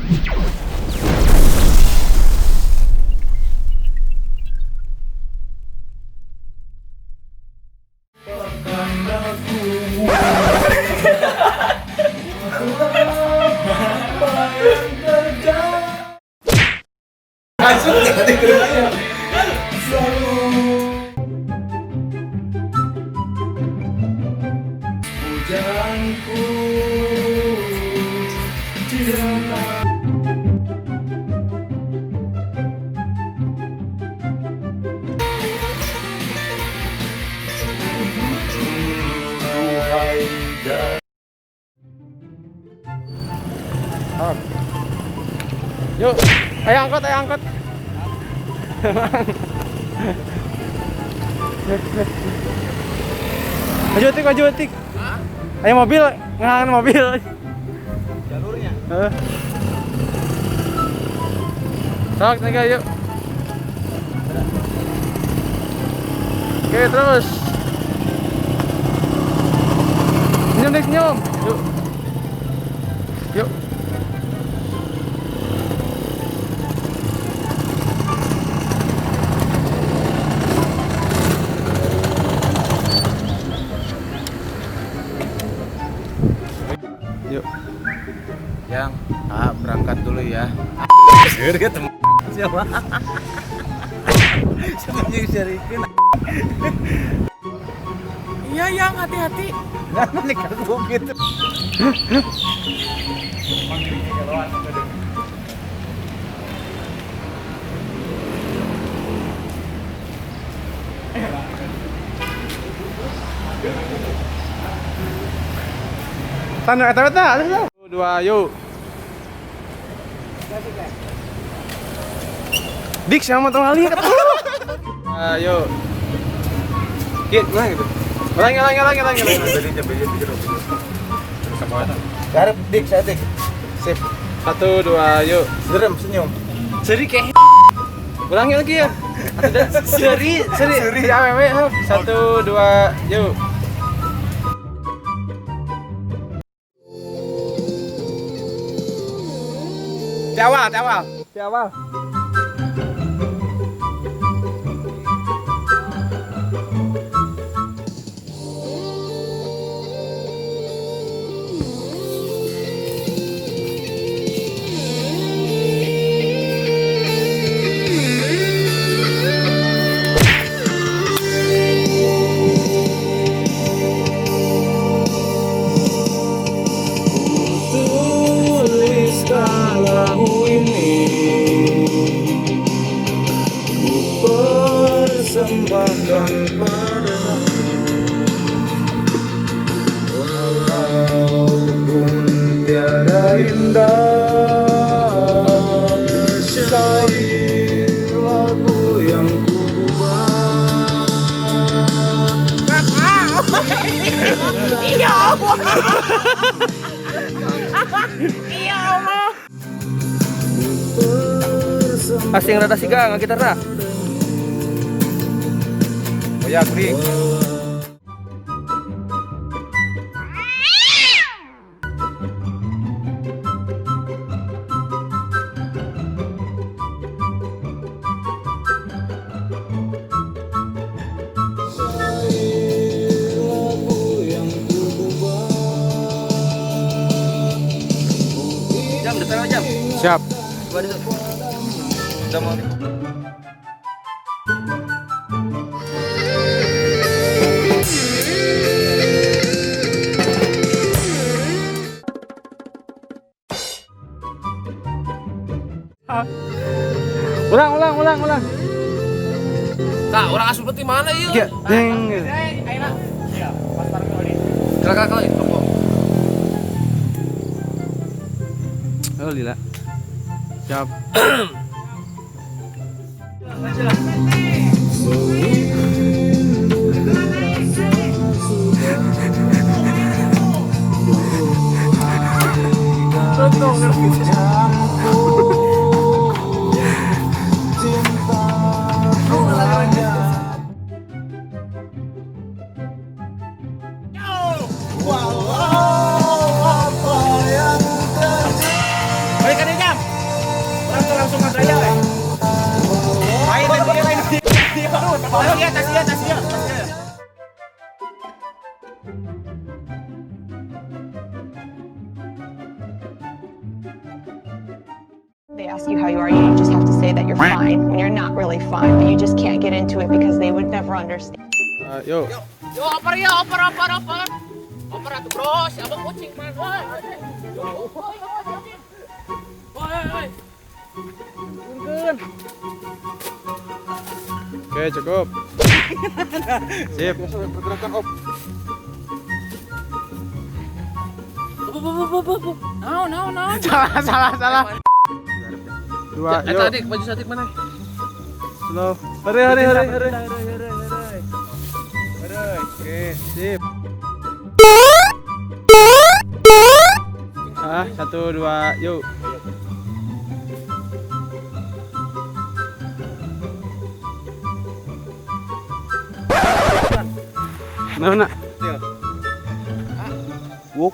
Hujanku tidak Yuk, ayo angkot, ayo angkot. Maju tik, maju tik. Ayo mobil, ngehalangan mobil. jalurnya. Sok, naik yuk. Oke, terus. Senyum deh, senyum. Yuk. Yuk. Yuk. Yang berangkat dulu ya. Ketemu siapa? Siapa yang syarikin? Iya, yang hati-hati. Nah, menikah gue gitu. Tanda eta ada. 2 yuk. Dik sama tong kali ketemu. Ayo. Git, mana gitu? Ulangi. Garap dik, saya dik. Sip. 1 2 yuk. Serem senyum. Seri kayak. Ulangi lagi ya. Seri awewe. 1 2 yuk. Di awal. Persembahkan padamu walaupun tiada indah selain lagu yang ku buat. Iya Allah. Iya Allah. Asing rada siga nggak gitar dah. Oh ya, kuring. Jam, depan jam. Siap. Udah mau. Ulang. Kak, orang asup di mana yuk? Iya, deng. Ayo. Iya, pas parkir tadi. Kelak. Oh, lila. Siap. Balikan dia jam. Ayo dia tas dia. They ask you how you are, you just have to say that you're fine when you're not really fine, but you just can't get into it because they would never understand. Yuk. Yo, oper ya, oper. Oper atuh, Bro. Si abang kucing man. Woi. Turun. Oke, cukup. Sip. Pergerakan op. No. Salah. Dua, yuk. Adik, baju satik mana? Slow. Hari. Oke, sip. Satu, dua, yuk. Nah. Wuk.